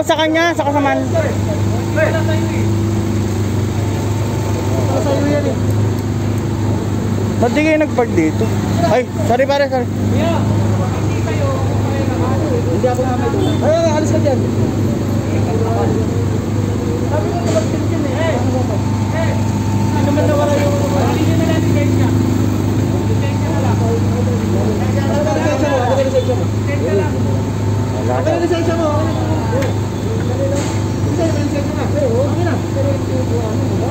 sa kanya, sa kasamaan. Ba't di kayo nag-park dito? Ay, sorry pare, sorry. Hindi ako namin doon. Ay, alis ka dyan. Sabi ko naman pinsin eh. Ano man na wala yung... Hindi na natin lisensya. Lisensya na lang. Lisensya mo. Lisensya lang. Ano yung lisensya mo? Lisensya na. Okay na.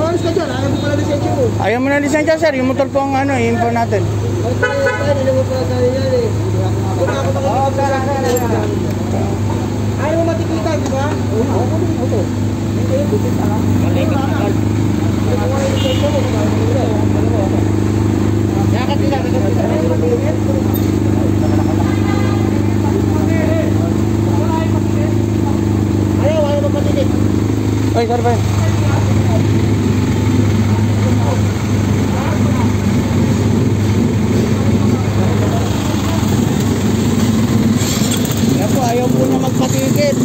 Alis ka dyan. Ayaw mo pala lisensya mo. Ayaw mo na lisensya, sir. Yung motor po ang ano, info natin. Ayaw mo matikita, di ba? Oo. Ayaw mapatikit. Ay, sorry pa. Ayaw po na magpatikit.